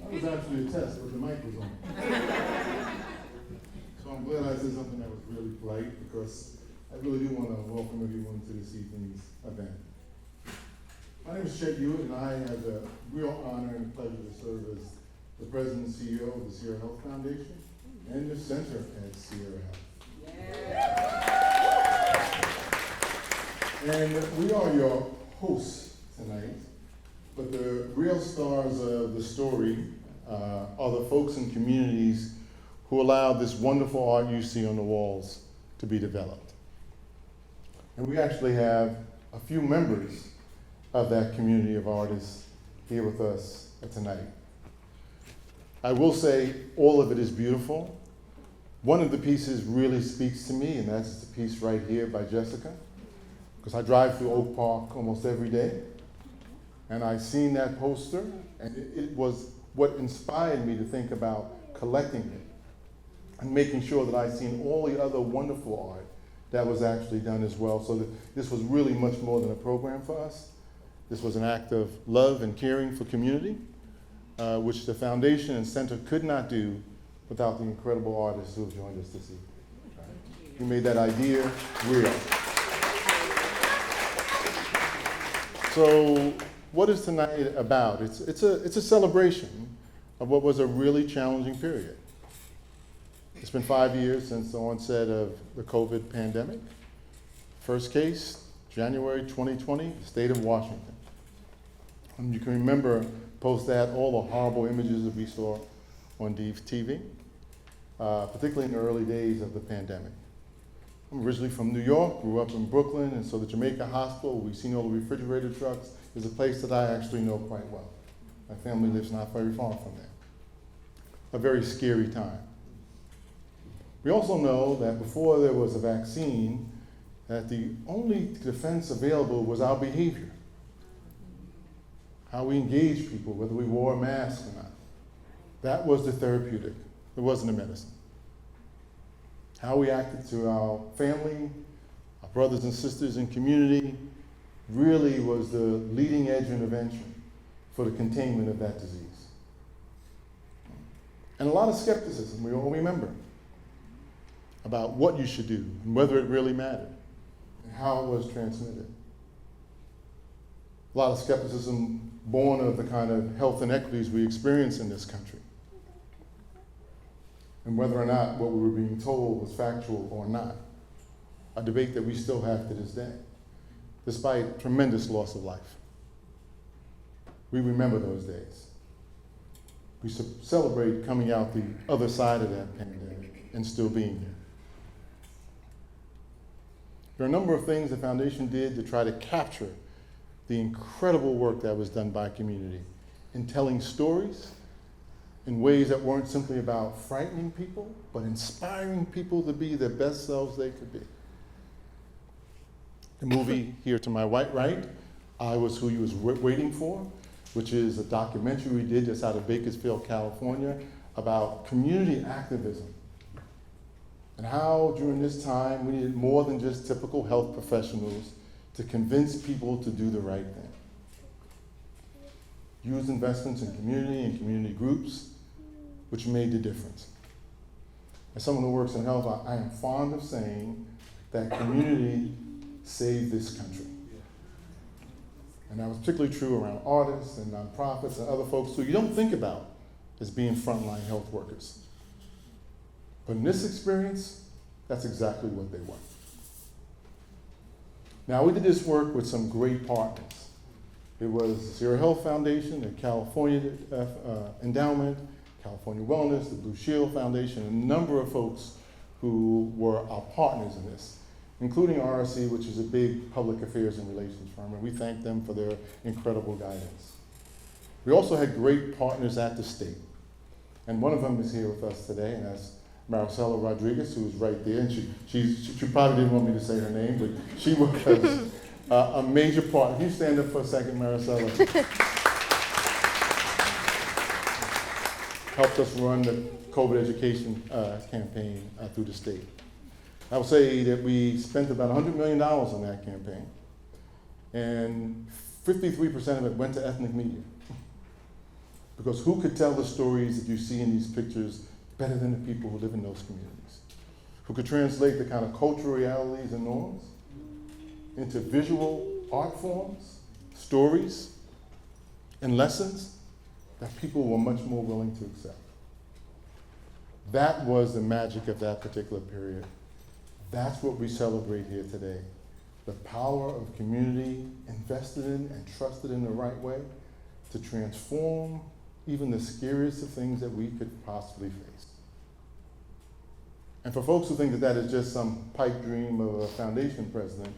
That was actually a test, but the mic was on. So I'm glad I said something that was really polite, because I really do want to welcome everyone to this evening's event. My name is Chet Hewitt, and I have the real honor and pleasure to serve as the President and CEO of the Sierra Health Foundation and the Center at Sierra Health. And we are your hosts tonight, but the real stars of the story are the folks and communities who allowed this wonderful art you see on the walls to be developed. And we actually have a few members of that community of artists here with us tonight. I will say all of it is beautiful. One of the pieces really speaks to me, and that's the piece right here by Jessica, because I drive through Oak Park almost every day, and I seen that poster, and it was what inspired me to think about collecting it and making sure that I seen all the other wonderful art that was actually done as well. So that this was really much more than a program for us. This was an act of love and caring for community, which the foundation and center could not do without the incredible artists who have joined us this evening. Right? We made that idea real. So what is tonight about? It's a celebration of what was a really challenging period. It's been 5 years since the onset of the COVID pandemic. First case, January 2020, the state of Washington. And you can remember post that all the horrible images that we saw on TV, particularly in the early days of the pandemic. I'm originally from New York, grew up in Brooklyn, and so the Jamaica Hospital, we've seen all the refrigerator trucks, is a place that I actually know quite well. My family lives not very far from there. A very scary time. We also know that before there was a vaccine, that the only defense available was our behavior. How we engage people, whether we wore a mask or not. That was the therapeutic. It wasn't a medicine. How we acted to our family, our brothers and sisters in community, really was the leading edge intervention for the containment of that disease. And a lot of skepticism, we all remember, about what you should do and whether it really mattered and how it was transmitted. A lot of skepticism born of the kind of health inequities we experience in this country, and whether or not what we were being told was factual or not, a debate that we still have to this day, despite tremendous loss of life. We remember those days. We celebrate coming out the other side of that pandemic and still being here. There are a number of things the foundation did to try to capture the incredible work that was done by community in telling stories in ways that weren't simply about frightening people, but inspiring people to be their best selves they could be. The movie here to my right, I Was Who You Was Waiting For, which is a documentary we did just out of Bakersfield, California, about community activism and how during this time we needed more than just typical health professionals to convince people to do the right thing. Use investments in community and community groups, which made the difference. As someone who works in health, I am fond of saying that community saved this country. And that was particularly true around artists and nonprofits and other folks who you don't think about as being frontline health workers. But in this experience, that's exactly what they were. Now, we did this work with some great partners. It was the Sierra Health Foundation, the California Endowment, California Wellness, the Blue Shield Foundation, a number of folks who were our partners in this, including RRC, which is a big public affairs and relations firm, and we thank them for their incredible guidance. We also had great partners at the state, and one of them is here with us today, and that's Maricela Rodriguez, who's right there, and she probably didn't want me to say her name, but she was a major part. Can you stand up for a second, Maricela? Helped us run the COVID education campaign through the state. I would say that we spent about $100 million on that campaign, and 53% of it went to ethnic media. Because who could tell the stories that you see in these pictures better than the people who live in those communities? Who could translate the kind of cultural realities and norms into visual art forms, stories, and lessons that people were much more willing to accept. That was the magic of that particular period. That's what we celebrate here today. The power of community invested in and trusted in the right way to transform even the scariest of things that we could possibly face. And for folks who think that that is just some pipe dream of a foundation president,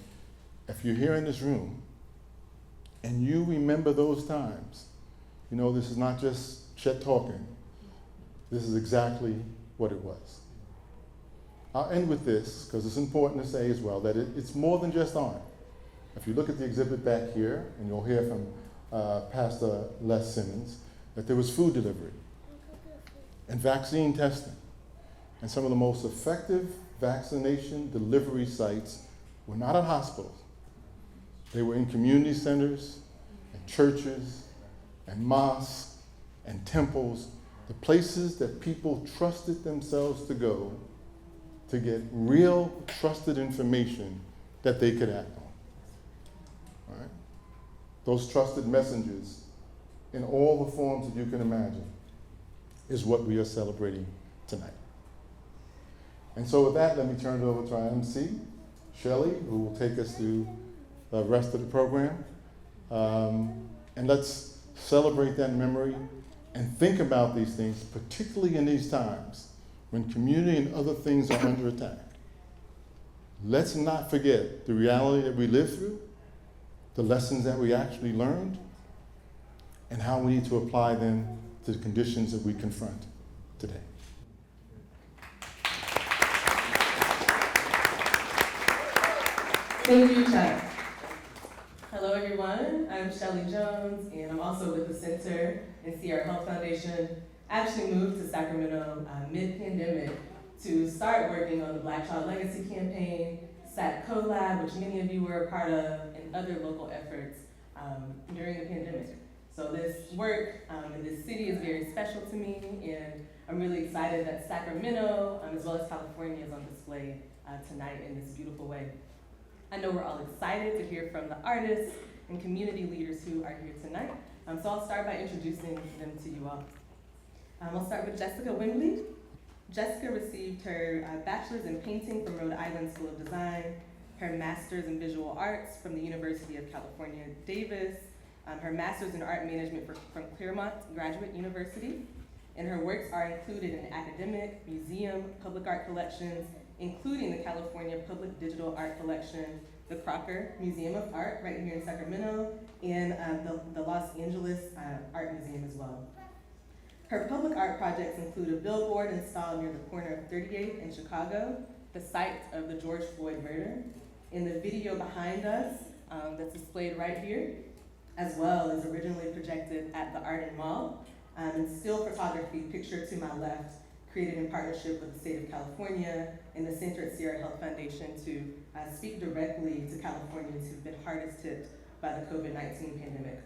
if you're here in this room and you remember those times, you know this is not just Chet talking. This is exactly what it was. I'll end with this, because it's important to say as well that it's more than just art. If you look at the exhibit back here, and you'll hear from Pastor Les Simmons, that there was food delivery and vaccine testing. And some of the most effective vaccination delivery sites were not at hospitals. They were in community centers and churches and mosques and temples, the places that people trusted themselves to go to get real trusted information that they could act on. All right? Those trusted messengers in all the forms that you can imagine is what we are celebrating tonight. And so with that, let me turn it over to our MC, Shelley, who will take us through the rest of the program. And let's celebrate that memory and think about these things, particularly in these times when community and other things are under attack. Let's not forget the reality that we lived through, the lessons that we actually learned, and how we need to apply them to the conditions that we confront today. Thank you, Chuck. Hello, everyone. I'm Shelley Jones, and I'm also with the Center and Sierra Health Foundation. I actually moved to Sacramento mid-pandemic to start working on the Black Child Legacy Campaign, SAC CoLab, which many of you were a part of, and other local efforts during the pandemic. So this work in this city is very special to me, and I'm really excited that Sacramento, as well as California, is on display tonight in this beautiful way. I know we're all excited to hear from the artists and community leaders who are here tonight. So I'll start by introducing them to you all. I'll start with Jessica Wembley. Jessica received her bachelor's in painting from Rhode Island School of Design, her master's in visual arts from the University of California, Davis, her master's in art management from Claremont Graduate University, and her works are included in academic, museum, public art collections, including the California Public Digital Art Collection, the Crocker Museum of Art right here in Sacramento, and the Los Angeles Art Museum as well. Her public art projects include a billboard installed near the corner of 38th in Chicago, the site of the George Floyd murder, and the video behind us that's displayed right here, as well as originally projected at the Art and Mall, and still photography pictured to my left, created in partnership with the state of California and the Center at Sierra Health Foundation to speak directly to Californians who've been hardest hit by the COVID-19 pandemic.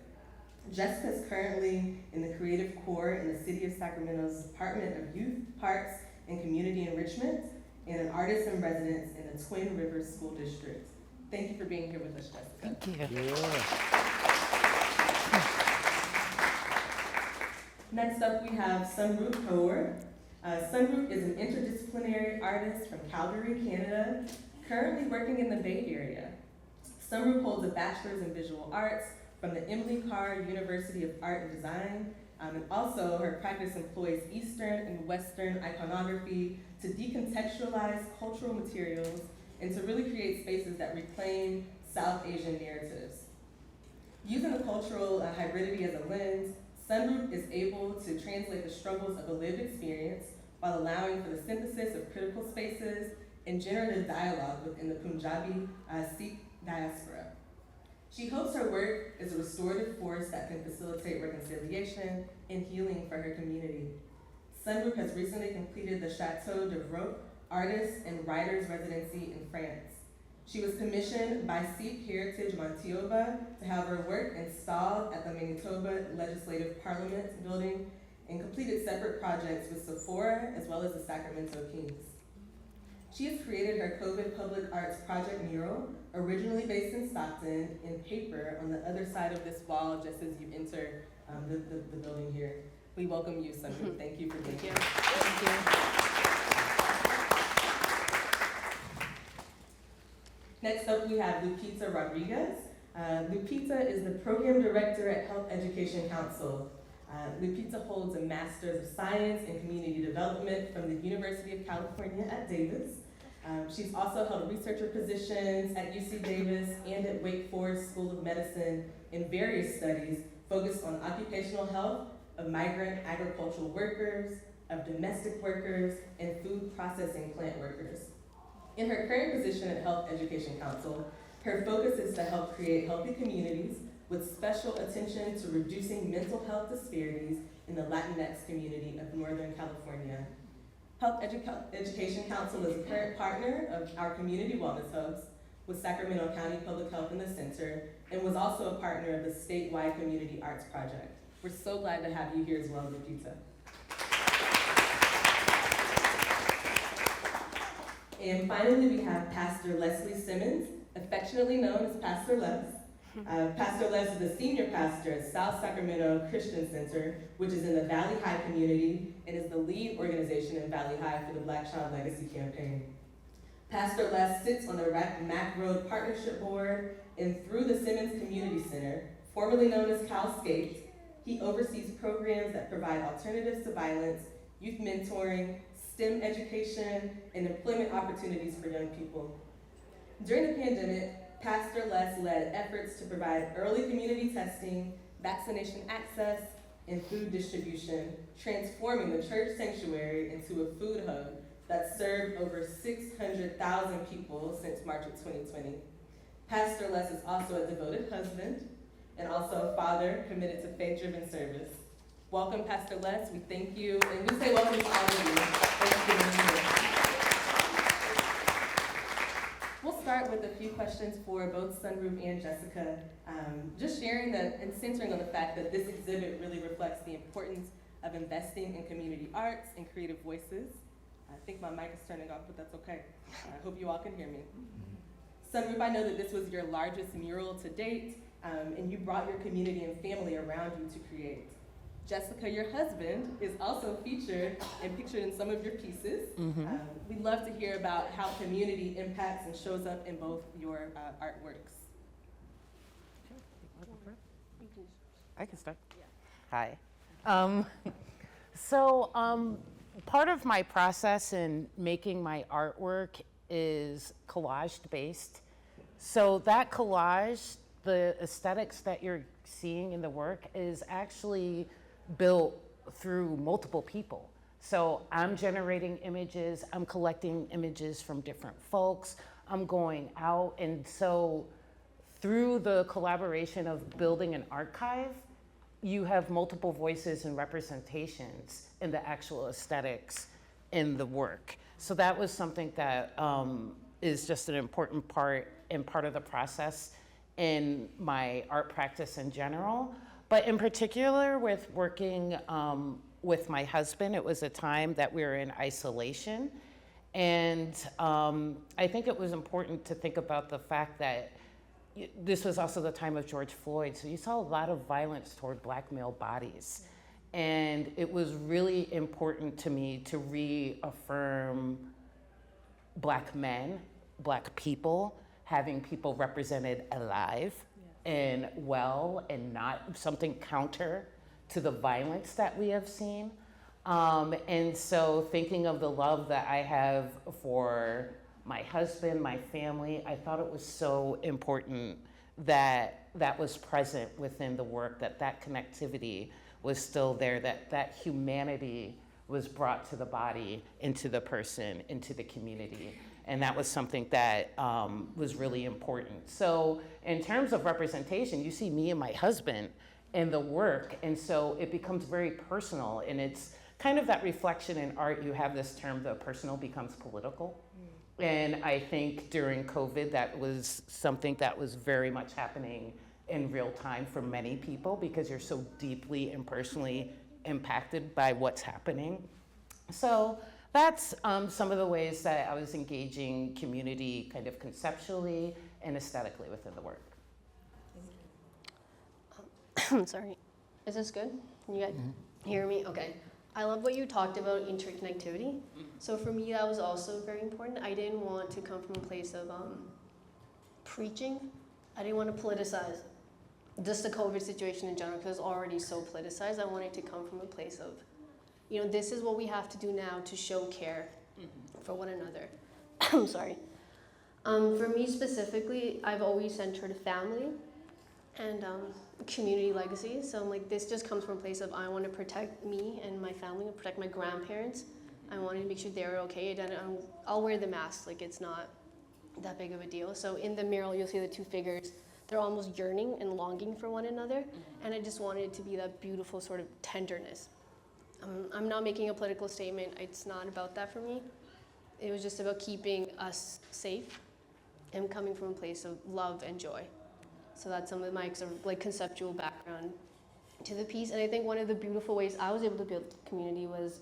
Jessica is currently in the creative core in the City of Sacramento's Department of Youth, Parks, and Community Enrichment, and an artist in residence in the Twin Rivers School District. Thank you for being here with us, Jessica. Thank you. Next up, we have Sunroop Kaur. Sunroop is an interdisciplinary artist from Calgary, Canada, currently working in the Bay Area. Sunroop holds a bachelor's in visual arts from the Emily Carr University of Art and Design, and also her practice employs Eastern and Western iconography to decontextualize cultural materials and to really create spaces that reclaim South Asian narratives. Using the cultural hybridity as a lens, Sunroop is able to translate the struggles of a lived experience while allowing for the synthesis of critical spaces and generative dialogue within the Punjabi Sikh diaspora. She hopes her work is a restorative force that can facilitate reconciliation and healing for her community. Sunroop has recently completed the Chateau de Vrot Artist and Writers Residency in France. She was commissioned by Sikh Heritage Manitoba to have her work installed at the Manitoba Legislative Parliament building and completed separate projects with Sephora as well as the Sacramento Kings. She has created her COVID Public Arts Project mural, originally based in Stockton, in paper on the other side of this wall just as you enter the building here. We welcome you, Sunru. Thank you for being here. Thank you. Next up, we have Lupita Rodriguez. Lupita is the Program Director at Health Education Council. Lupita holds a Master's of Science in Community Development from the University of California at Davis. She's also held researcher positions at UC Davis and at Wake Forest School of Medicine in various studies focused on occupational health of migrant agricultural workers, of domestic workers, and food processing plant workers. In her current position at Health Education Council, her focus is to help create healthy communities with special attention to reducing mental health disparities in the Latinx community of Northern California. Health Education Council is a current partner of our community wellness hubs with Sacramento County Public Health in the center, and was also a partner of the statewide Community Arts Project. We're so glad to have you here as well, Lupita. And finally, we have Pastor Leslie Simmons, affectionately known as Pastor Les. Pastor Les is the senior pastor at South Sacramento Christian Center, which is in the Valley High community and is the lead organization in Valley High for the Black Child Legacy Campaign. Pastor Les sits on the Mac Road Partnership Board, and through the Simmons Community Center, formerly known as CalSCAPE, he oversees programs that provide alternatives to violence, youth mentoring, STEM education, and employment opportunities for young people. During the pandemic, Pastor Les led efforts to provide early community testing, vaccination access, and food distribution, transforming the church sanctuary into a food hub that served over 600,000 people since March of 2020. Pastor Les is also a devoted husband and also a father committed to faith-driven service. Welcome, Pastor Les. We thank you, and we say welcome to all of you. Thank you for being here. We'll start with a few questions for both Sunru and Jessica, just sharing that and centering on the fact that this exhibit really reflects the importance of investing in community arts and creative voices. I think my mic is turning off, but that's okay. I hope you all can hear me. Sunru, I know that this was your largest mural to date, and you brought your community and family around you to create. Jessica, your husband, is also featured and pictured in some of your pieces. We'd love to hear about how community impacts and shows up in both your artworks. I can start. Yeah. Hi. Part of my process in making my artwork is collage based. So that collage, the aesthetics that you're seeing in the work is actually built through multiple people. So I'm generating images, I'm collecting images from different folks, I'm going out, and so through the collaboration of building an archive, you have multiple voices and representations in the actual aesthetics in the work. So that was something that is just an important part and part of the process in my art practice in general. But in particular with working with my husband, it was a time that we were in isolation. And I think it was important to think about the fact that this was also the time of George Floyd. So you saw a lot of violence toward Black male bodies. And it was really important to me to reaffirm Black men, Black people, having people represented alive and well, and not something counter to the violence that we have seen. And so thinking of the love that I have for my husband, my family, I thought it was so important that that was present within the work, that connectivity was still there, that humanity was brought to the body, into the person, into the community. And that was something that was really important. So in terms of representation, you see me and my husband in the work, and so it becomes very personal, and it's kind of that reflection in art. You have this term, the personal becomes political. And I think during COVID, that was something that was very much happening in real time for many people because you're so deeply and personally impacted by what's happening. So that's some of the ways that I was engaging community kind of conceptually and aesthetically within the work. Sorry. Is this good? Can you guys hear me? Okay. I love what you talked about interconnectivity. So for me, that was also very important. I didn't want to come from a place of preaching. I didn't want to politicize just the COVID situation in general because it's already so politicized. I wanted to come from a place of, you know, this is what we have to do now to show care for one another. I'm sorry. For me specifically, I've always centered family and community legacy. So I'm like, this just comes from a place of I want to protect me and my family, protect my grandparents. I wanted to make sure they're okay. And I'll wear the mask, like it's not that big of a deal. So in the mural, you'll see the two figures. They're almost yearning and longing for one another. And I just wanted it to be that beautiful sort of tenderness. I'm not making a political statement. It's not about that for me. It was just about keeping us safe and coming from a place of love and joy. So that's some of my sort of like conceptual background to the piece. And I think one of the beautiful ways I was able to build community was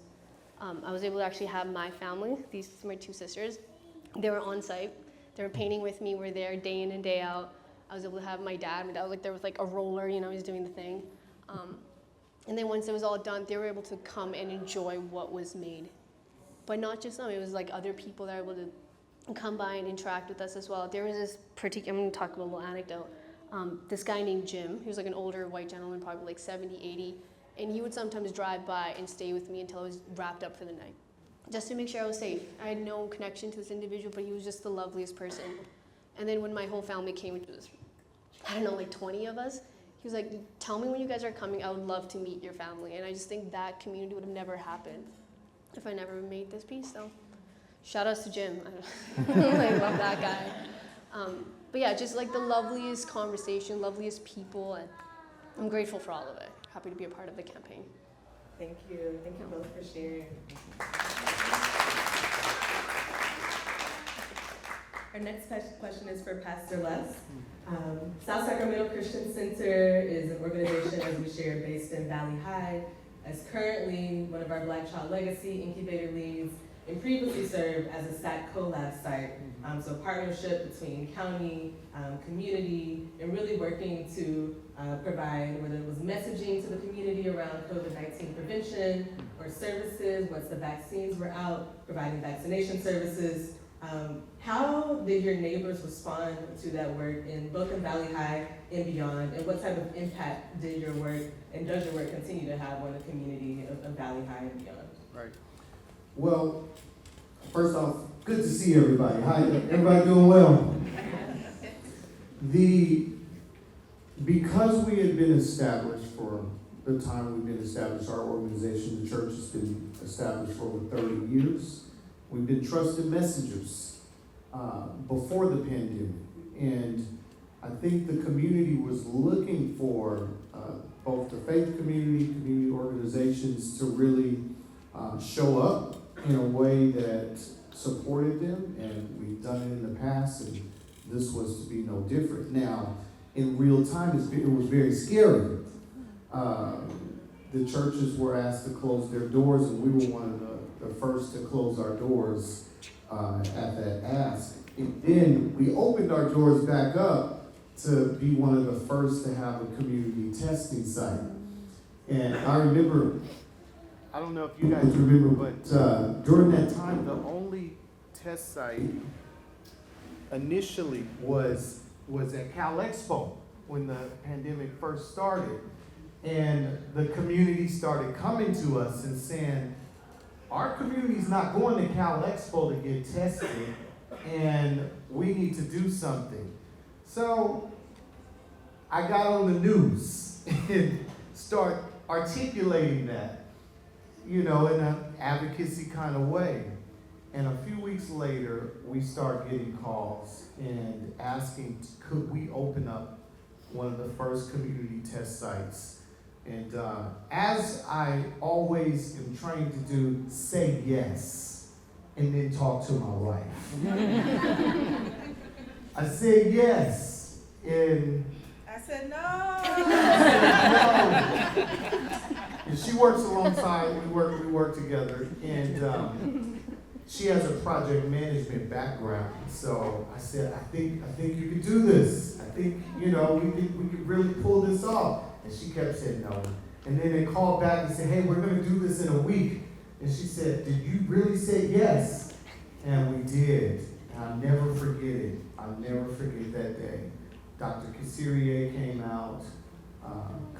I was able to actually have my family, these are my two sisters, they were on site. They were painting with me, we're there day in and day out. I was able to have my dad was like, there was like a roller, you know, he's doing the thing. And then once it was all done, they were able to come and enjoy what was made. But not just them, it was like other people that were able to come by and interact with us as well. There was this particular, I'm gonna talk about a little anecdote. This guy named Jim, he was like an older white gentleman, probably like 70, 80, and he would sometimes drive by and stay with me until I was wrapped up for the night, just to make sure I was safe. I had no connection to this individual, but he was just the loveliest person. And then when my whole family came, which was, I don't know, like 20 of us, he was like, tell me when you guys are coming, I would love to meet your family. And I just think that community would have never happened if I never made this piece, so shout outs to Jim. I love that guy. But yeah, just like the loveliest conversation, loveliest people, and I'm grateful for all of it. Happy to be a part of the campaign. Thank you. Thank you both for sharing. Our next question is for Pastor Les. South Sacramento Christian Center is an organization, as we shared, based in Valley High. As currently one of our Black Child Legacy Incubator leads, and previously served as a SAC collab site. So partnership between county, community, and really working to provide, whether it was messaging to the community around COVID-19 prevention or services, once the vaccines were out, providing vaccination services. How did your neighbors respond to that work in both in Valley High and beyond? And what type of impact did your work and does your work continue to have on the community of Valley High and beyond? Right. Well, first off, good to see everybody. Hi, everybody doing well? Because we had been established for the time we've been established, our organization, the church has been established for over 30 years. We've been trusted messengers before the pandemic. And I think the community was looking for both the faith community, community organizations to really show up in a way that supported them, and we've done it in the past, and this was to be no different. Now, in real time, it was very scary. The churches were asked to close their doors, and we were one of the first to close our doors at that ask. And then we opened our doors back up to be one of the first to have a community testing site. And I remember, I don't know if you guys remember, but during that time, the only test site initially was at Cal Expo when the pandemic first started. And the community started coming to us and saying, our community's not going to Cal Expo to get tested, and we need to do something. So I got on the news and start articulating that, you know, in an advocacy kind of way. And a few weeks later, we start getting calls and asking, could we open up one of the first community test sites? And as I always am trained to do, say yes. and then talk to my wife. I said yes, and I said no. and she works alongside, we work together, and she has a project management background. So I said, I think you could do this. I think, we could really pull this off. And she kept saying no. And then they called back and said, hey, we're gonna do this in a week. And she said, did you really say yes? And we did. And I'll never forget it. I'll never forget that day. Dr. Kasirier came out,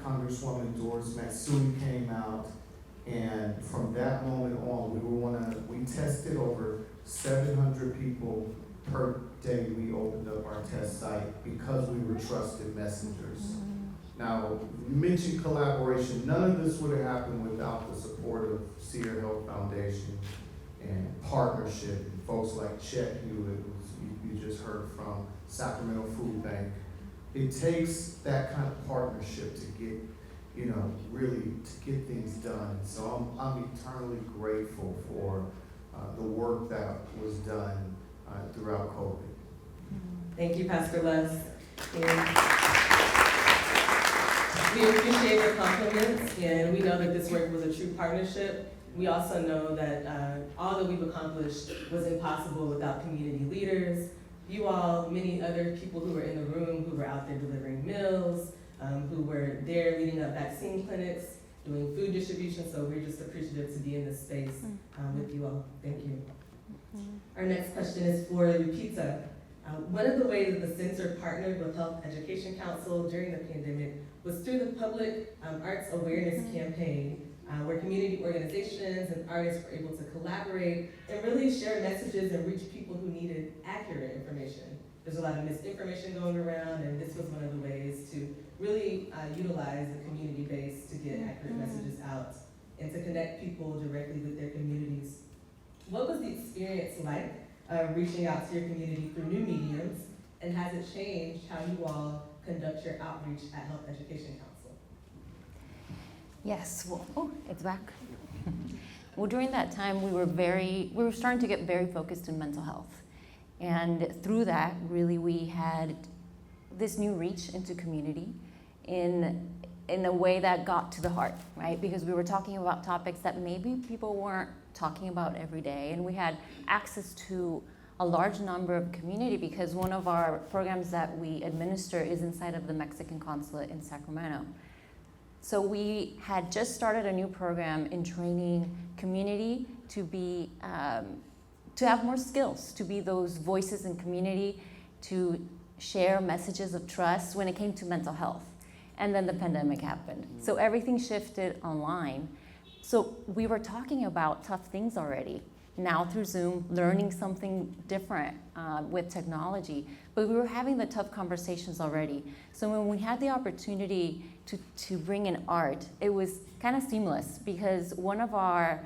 Congresswoman Doris Matsui came out, and from that moment on, we tested over 700 people per day. We opened up our test site because we were trusted messengers. Now, you mentioned collaboration. None of this would have happened without the support of Sierra Health Foundation and partnership, and folks like Chet Hewitt, who you just heard from, Sacramento Food Bank. It takes that kind of partnership to get, really to get things done. So I'm eternally grateful for the work that was done throughout COVID. Thank you, Pastor Les. We appreciate your compliments, and we know that this work was a true partnership. We also know that all that we've accomplished was impossible without community leaders, you all, many other people who were in the room, who were out there delivering meals, who were there leading up vaccine clinics, doing food distribution, so we're just appreciative to be in this space with you all. Thank you. Our next question is for Lupita. One of the ways that the center partnered with Health Education Council during the pandemic was through the Public Arts Awareness Campaign, where community organizations and artists were able to collaborate and really share messages and reach people who needed accurate information. There's a lot of misinformation going around, and this was one of the ways to really utilize the community base to get accurate messages out and to connect people directly with their communities. What was the experience like reaching out to your community through new mediums, and has it changed how you all conduct your outreach at Health Education Council? Yes, well, it's back. Well, during that time, we were starting to get very focused in mental health. And through that, really, we had this new reach into community in a way that got to the heart, right? Because we were talking about topics that maybe people weren't talking about every day. And we had access to a large number of community because one of our programs that we administer is inside of the Mexican consulate in Sacramento. So we had just started a new program in training community to be, to have more skills, to be those voices in community, to share messages of trust when it came to mental health. And then the pandemic happened. So everything shifted online. So we were talking about tough things already. Now through Zoom, learning something different with technology, but we were having the tough conversations already. So when we had the opportunity to bring in art, it was kind of seamless because one of our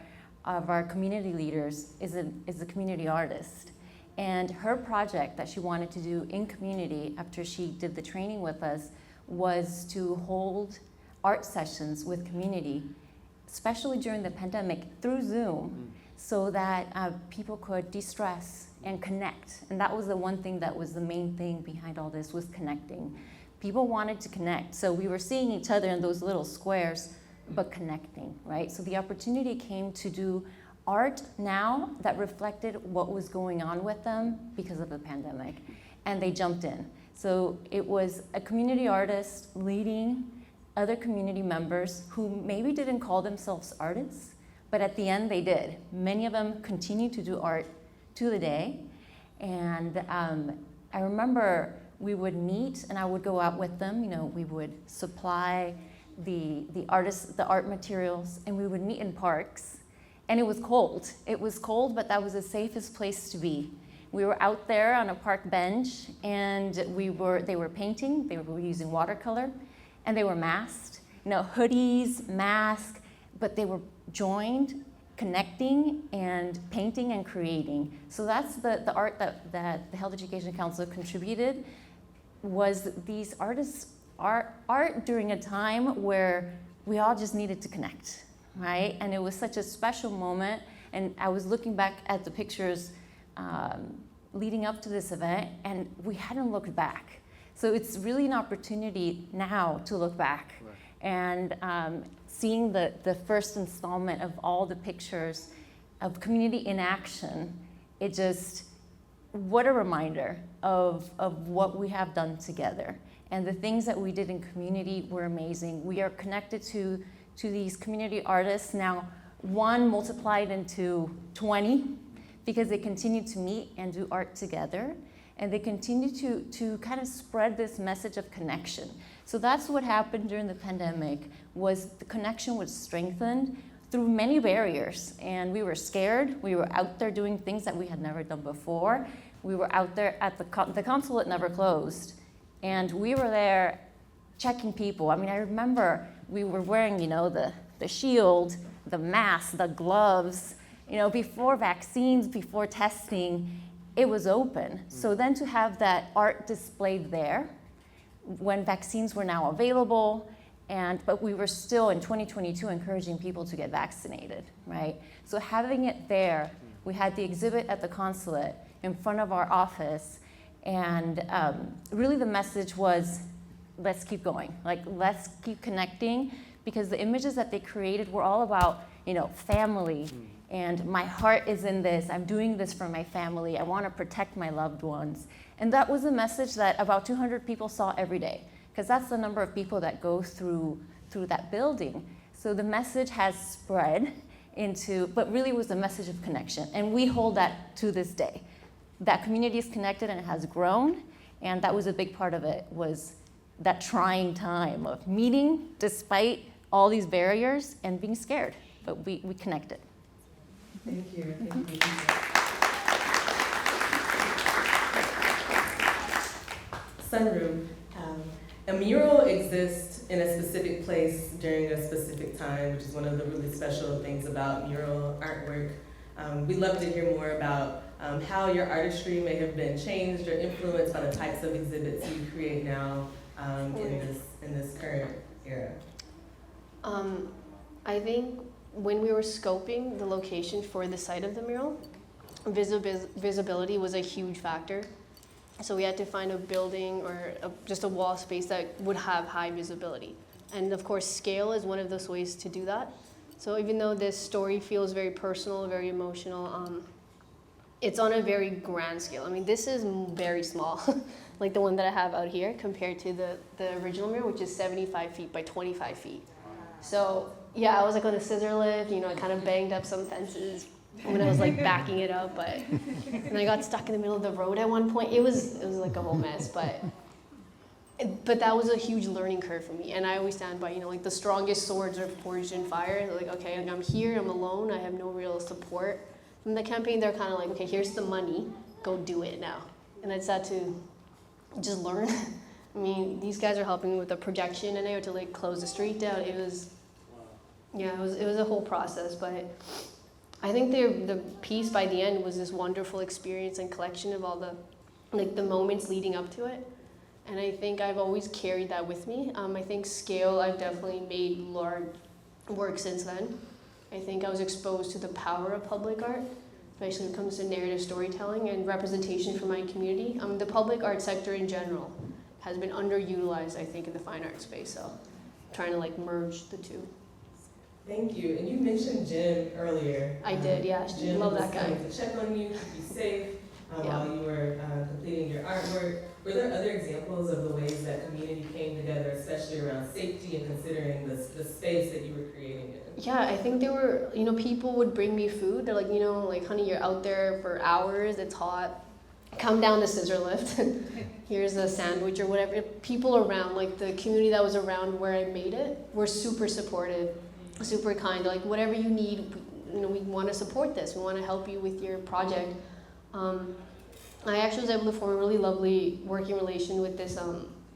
community leaders is a community artist. And her project that she wanted to do in community after she did the training with us was to hold art sessions with community, especially during the pandemic, through Zoom, so that people could de-stress and connect. And that was the one thing that was the main thing behind all this, was connecting. People wanted to connect, so we were seeing each other in those little squares, but connecting, right? So the opportunity came to do art now that reflected what was going on with them because of the pandemic, and they jumped in. So it was a community artist leading other community members who maybe didn't call themselves artists, but at the end they did. Many of them continue to do art to the day. And I remember we would meet and I would go out with them. We would supply the art materials, and we would meet in parks. And it was cold. It was cold, but that was the safest place to be. We were out there on a park bench, and they were painting, they were using watercolor, and they were masked, hoodies, masks, but they were joined, connecting, and painting and creating. So that's the art that the Health Education Council contributed, was these artists' art during a time where we all just needed to connect, right? And it was such a special moment. And I was looking back at the pictures leading up to this event, and we hadn't looked back. So it's really an opportunity now to look back. Right. And seeing the first installment of all the pictures of community in action, it just, what a reminder of what we have done together. And the things that we did in community were amazing. We are connected to these community artists now, one multiplied into 20, because they continue to meet and do art together. And they continue to kind of spread this message of connection. So that's what happened during the pandemic, was the connection was strengthened through many barriers. And we were scared. We were out there doing things that we had never done before. We were out there at the consulate never closed. And we were there checking people. I mean, I remember we were wearing, the shield, the mask, the gloves, before vaccines, before testing. It was open. So then to have that art displayed there when vaccines were now available, but we were still in 2022 encouraging people to get vaccinated, right? So having it there, we had the exhibit at the consulate in front of our office, and really the message was, let's keep going. Like, let's keep connecting, because the images that they created were all about, family. And my heart is in this. I'm doing this for my family. I want to protect my loved ones. And that was a message that about 200 people saw every day, because that's the number of people that go through that building. So the message has spread but really was a message of connection. And we hold that to this day. That community is connected and it has grown. And that was a big part of it, was that trying time of meeting despite all these barriers and being scared. But we connected. Thank you. Thank you. Sunroom. A mural exists in a specific place during a specific time, which is one of the really special things about mural artwork. We'd love to hear more about how your artistry may have been changed or influenced by the types of exhibits you create now in this current era. I think when we were scoping the location for the site of the mural, visibility was a huge factor. So we had to find a building or just a wall space that would have high visibility. And of course, scale is one of those ways to do that. So even though this story feels very personal, very emotional, it's on a very grand scale. I mean, this is very small, like the one that I have out here, compared to the original mural, which is 75 feet by 25 feet. So yeah, I was like on a scissor lift, I kind of banged up some fences when I was like backing it up, and I got stuck in the middle of the road at one point. It was like a whole mess, but that was a huge learning curve for me. And I always stand by, like the strongest swords are forged in fire. They're like, okay, I'm here, I'm alone, I have no real support. From the campaign, they're kind of like, okay, here's the money, go do it now. And I just had to just learn. I mean, these guys are helping me with the projection, and I had to like close the street down. It was a whole process, but I think the piece by the end was this wonderful experience and collection of all the moments leading up to it. And I think I've always carried that with me. I think scale, I've definitely made large work since then. I think I was exposed to the power of public art, especially when it comes to narrative storytelling and representation for my community. The public art sector in general has been underutilized, I think, in the fine art space. So trying to like merge the two. Thank you. And you mentioned Jim earlier. I did, yeah. Jim Love was that guy. coming to check on you, keep you safe Yeah. while you were completing your artwork. Were there other examples of the ways that community came together, especially around safety and considering the space that you were creating in? Yeah, I think there were, people would bring me food. They're like, like, honey, you're out there for hours, it's hot. Come down the scissor lift. Here's a sandwich or whatever. People around, like the community that was around where I made it, were super supportive, super kind. Like, whatever you need, we want to support this. We want to help you with your project. I actually was able to form a really lovely working relation with this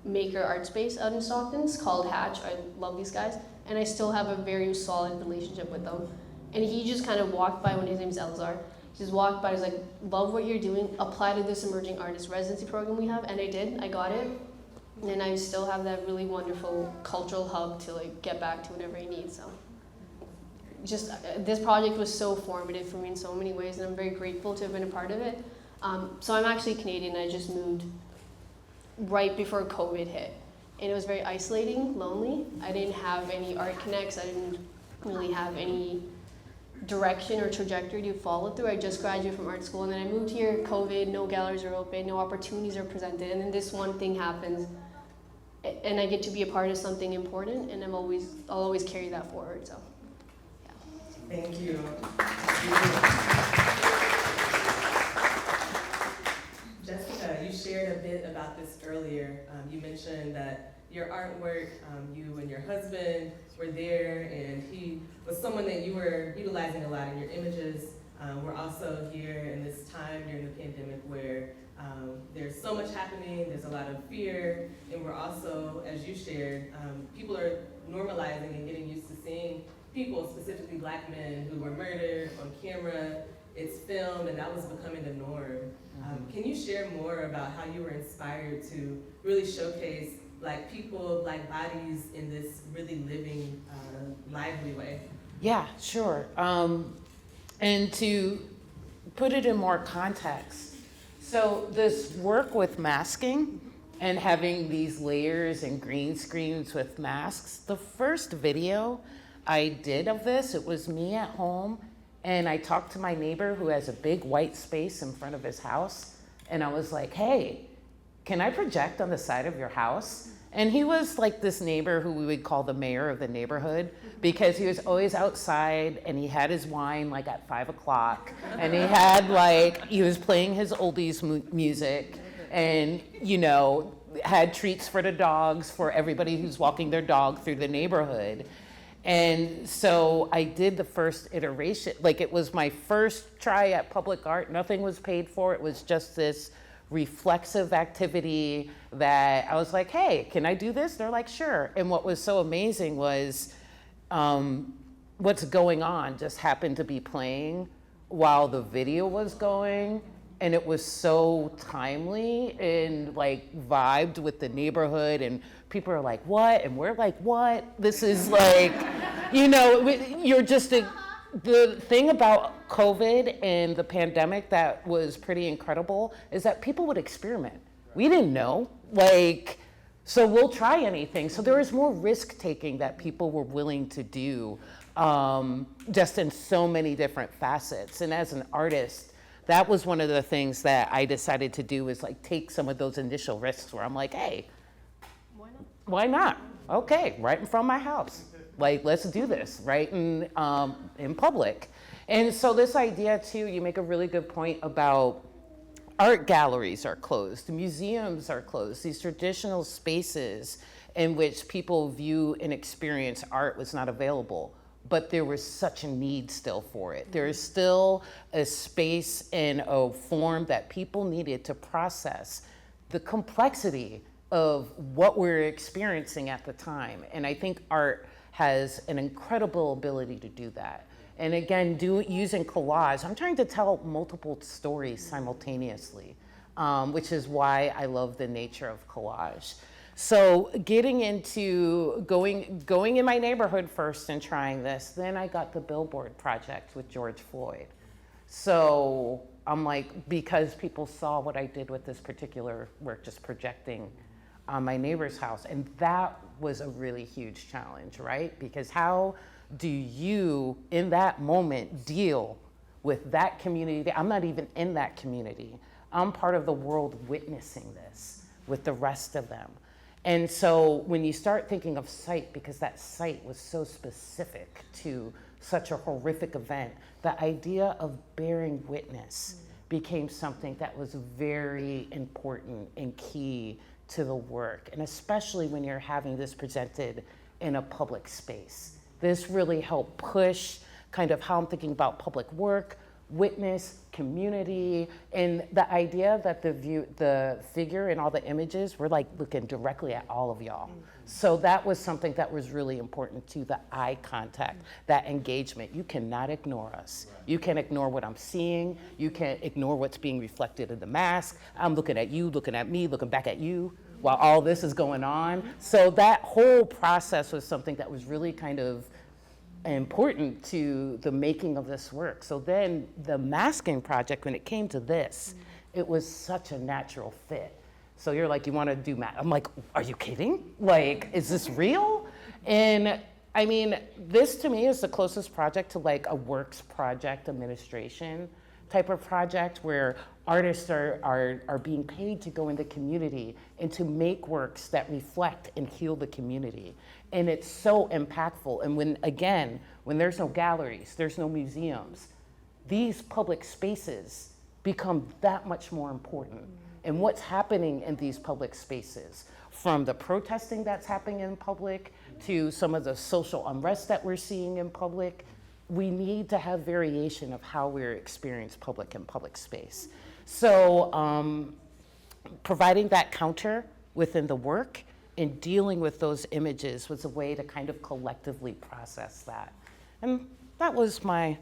maker art space out in Stockton. It's called Hatch. I love these guys. And I still have a very solid relationship with them. And he just kind of walked by, when his name's Elzar, he just walked by, he's like, love what you're doing, apply to this emerging artist residency program we have. And I did, I got it. And I still have that really wonderful cultural hub to like get back to whenever I need, so. just this project was so formative for me in so many ways, and I'm very grateful to have been a part of it. So I'm actually Canadian. I just moved right before COVID hit, and it was very isolating, lonely. I didn't have any art connects. I didn't really have any direction or trajectory to follow through. I just graduated from art school, and then I moved here. COVID, no galleries are open, no opportunities are presented, and then this one thing happens, and I get to be a part of something important, and I'll always carry that forward. So, yeah. Thank you. Jessica, you shared a bit about this earlier. You mentioned that your artwork, you and your husband were there, and he was someone that you were utilizing a lot in your images. We're also here in this time during the pandemic where there's so much happening, there's a lot of fear, and we're also, as you shared, people are normalizing and getting used to seeing people, specifically Black men, who were murdered on camera. It's filmed, and that was becoming the norm. Can you share more about how you were inspired to really showcase Black people, Black bodies in this really living, lively way? Yeah, sure. And to put it in more context, so this work with masking and having these layers and green screens with masks, the first video I did of this, it was me at home, and I talked to my neighbor who has a big white space in front of his house, and I was like, hey, can I project on the side of your house? And he was like this neighbor who we would call the mayor of the neighborhood, because he was always outside and he had his wine like at 5 o'clock, and he had he was playing his oldies music, and had treats for the dogs for everybody who's walking their dog through the neighborhood. And so I did the first iteration, it was my first try at public art. Nothing was paid for. It was just this reflexive activity that I was like, hey, can I do this? They're like, sure. And what was so amazing was what's going on just happened to be playing while the video was going. And it was so timely and vibed with the neighborhood, and people are like, what? And we're like, what? This is you're just the thing about COVID and the pandemic that was pretty incredible is that people would experiment. We didn't know, so we'll try anything. So there was more risk taking that people were willing to do, just in so many different facets. And as an artist, that was one of the things that I decided to do, is take some of those initial risks where I'm like, hey, why not? Okay, right in front of my house. Let's do this, right in public. And so this idea too, you make a really good point about art galleries are closed, museums are closed, these traditional spaces in which people view and experience art was not available. But there was such a need still for it. There is still a space and a form that people needed to process the complexity of what we're experiencing at the time. And I think art has an incredible ability to do that. And again, using collage, I'm trying to tell multiple stories simultaneously, which is why I love the nature of collage. So getting into going in my neighborhood first and trying this, then I got the billboard project with George Floyd. So I'm because people saw what I did with this particular work, just projecting on my neighbor's house. And that was a really huge challenge, right? Because how do you, in that moment, deal with that community? I'm not even in that community. I'm part of the world witnessing this with the rest of them. And so when you start thinking of site, because that site was so specific to such a horrific event, the idea of bearing witness became something that was very important and key to the work. And especially when you're having this presented in a public space. This really helped push kind of how I'm thinking about public work, witness, community, and the idea that the figure and all the images were looking directly at all of y'all. So that was something that was really important too, the eye contact, that engagement. You cannot ignore us. You can't ignore what I'm seeing. You can't ignore what's being reflected in the mask. I'm looking at you, looking at me, looking back at you while all this is going on. So that whole process was something that was really kind of important to the making of this work. So then the masking project, when it came to this, it was such a natural fit. So you're like, you want to do math? I'm like, are you kidding? Like, is this real? And I mean, this to me is the closest project to like a works project administration type of project where artists are being paid to go in the community and to make works that reflect and heal the community. And it's so impactful. And when there's no galleries, there's no museums, these public spaces become that much more important. And what's happening in these public spaces, from the protesting that's happening in public to some of the social unrest that we're seeing in public, we need to have variation of how we're experiencing public and public space. So providing that counter within the work and dealing with those images was a way to kind of collectively process that. And that was my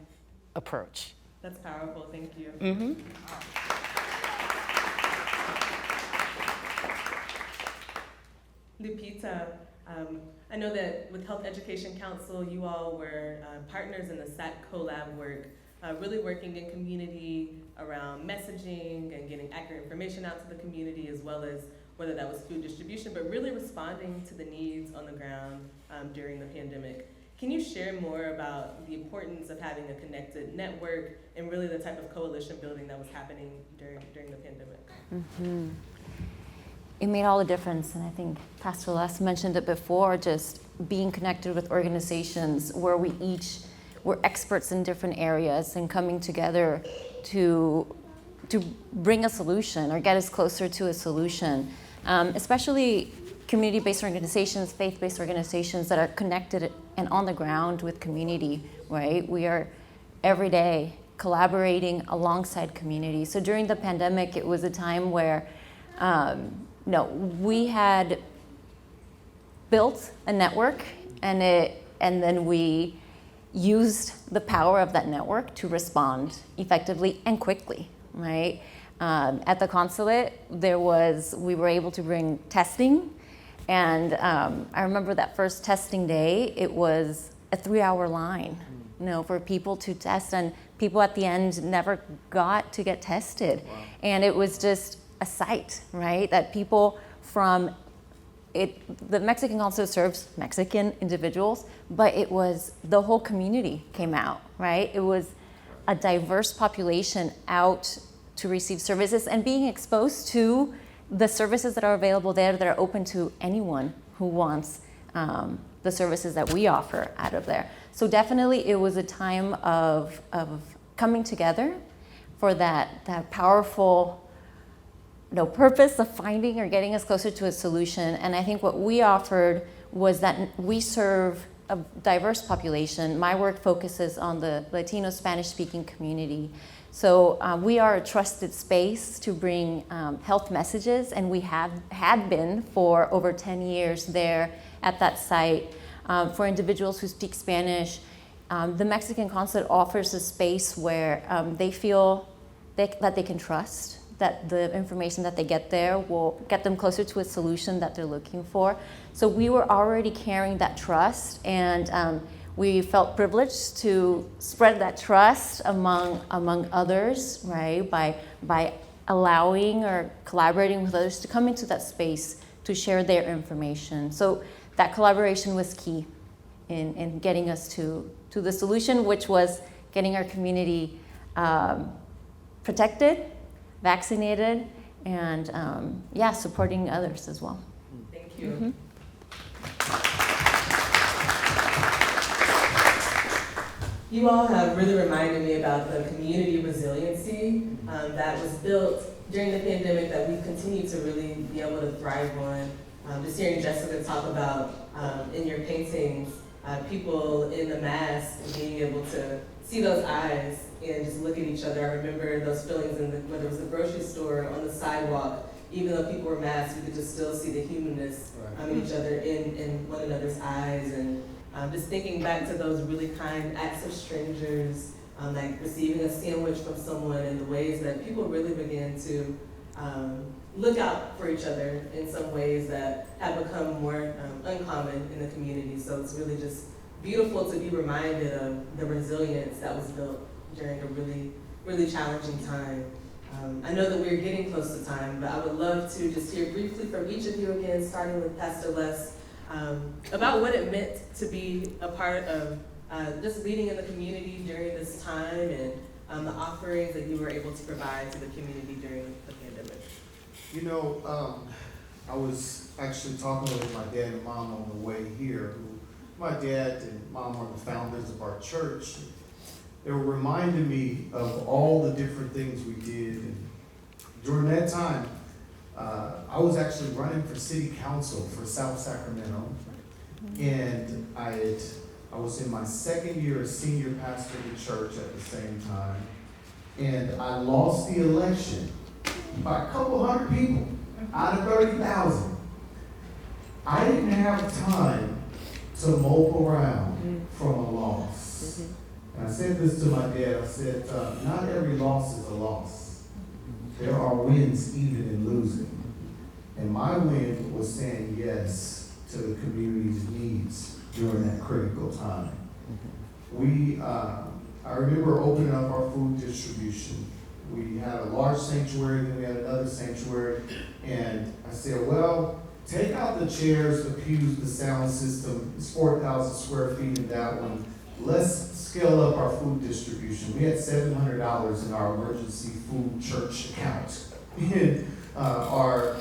approach. That's powerful, thank you. Mm-hmm. Lupita, I know that with Health Education Council, you all were partners in the SAC collab work, really working in community around messaging and getting accurate information out to the community, as well as whether that was food distribution, but really responding to the needs on the ground during the pandemic. Can you share more about the importance of having a connected network and really the type of coalition building that was happening during the pandemic? Mm-hmm. It made all the difference, and I think Pastor Les mentioned it before, just being connected with organizations where we each were experts in different areas and coming together to bring a solution or get us closer to a solution, especially community-based organizations, faith-based organizations that are connected and on the ground with community, right? We are every day collaborating alongside community. So during the pandemic, it was a time where we had built a network, and then we used the power of that network to respond effectively and quickly, right? At the consulate, we were able to bring testing, and I remember that first testing day, it was a 3-hour line, for people to test, and people at the end never got to get tested. Wow. And it was just a sight, right? That people from the Mexican consulate serves Mexican individuals, but it was the whole community came out, right? It was a diverse population out to receive services and being exposed to the services that are available there that are open to anyone who wants the services that we offer out of there. So definitely it was a time of coming together for that powerful purpose of finding or getting us closer to a solution. And I think what we offered was that we serve a diverse population. My work focuses on the Latino Spanish-speaking community. So we are a trusted space to bring health messages, and we had been for over 10 years there at that site. For individuals who speak Spanish, the Mexican consulate offers a space where they feel that they can trust, that the information that they get there will get them closer to a solution that they're looking for. So we were already carrying that trust, and we felt privileged to spread that trust among others, right? By allowing or collaborating with others to come into that space to share their information. So that collaboration was key in getting us to the solution, which was getting our community protected, vaccinated, and supporting others as well. Thank you. Mm-hmm. You all have really reminded me about the community resiliency that was built during the pandemic that we've continued to really be able to thrive on. Just hearing Jessica talk about in your paintings, people in the mask being able to see those eyes and just look at each other. I remember those feelings whether it was the grocery store, on the sidewalk, even though people were masked, we could just still see the humanness in each other, in one another's eyes. And just thinking back to those really kind acts of strangers, like receiving a sandwich from someone, and the ways that people really began to look out for each other in some ways that have become more uncommon in the community. So it's really just beautiful to be reminded of the resilience that was built during a really, really challenging time. I know that we're getting close to time, but I would love to just hear briefly from each of you again, starting with Pastor Les, about what it meant to be a part of just leading in the community during this time and the offerings that you were able to provide to the community during the pandemic. You know, I was actually talking with my dad and mom on the way here. My dad and mom are the founders of our church. They were reminding me of all the different things we did. And during that time, I was actually running for city council for South Sacramento. And I was in my second year as senior pastor of the church at the same time. And I lost the election by a couple hundred people out of 30,000. I didn't have time to mope around from a loss. And I said this to my dad, I said, not every loss is a loss. There are wins even in losing. And my win was saying yes to the community's needs during that critical time. I remember opening up our food distribution. We had a large sanctuary, then we had another sanctuary, and I said, well, take out the chairs, the pews, the sound system. It's 4,000 square feet in that one. Let's scale up our food distribution. We had $700 in our emergency food church account. And our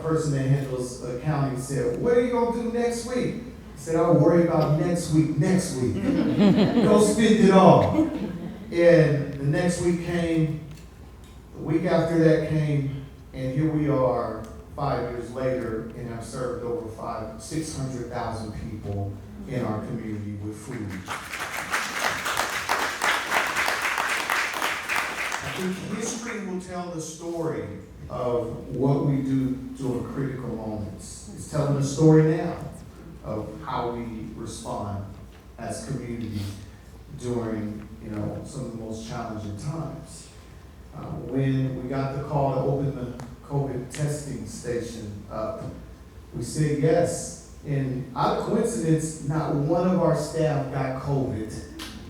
person that handles accounting said, what are you going to do next week? I said, I'll worry about next week. Don't spend it all. And the next week came, the week after that came, and here we are 5 years later, and have served over 600,000 people in our community with food. I think history will tell the story of what we do during critical moments. It's telling the story now of how we respond as community during, some of the most challenging times. When we got the call to open the COVID testing station up, we said yes. And out of coincidence, not one of our staff got COVID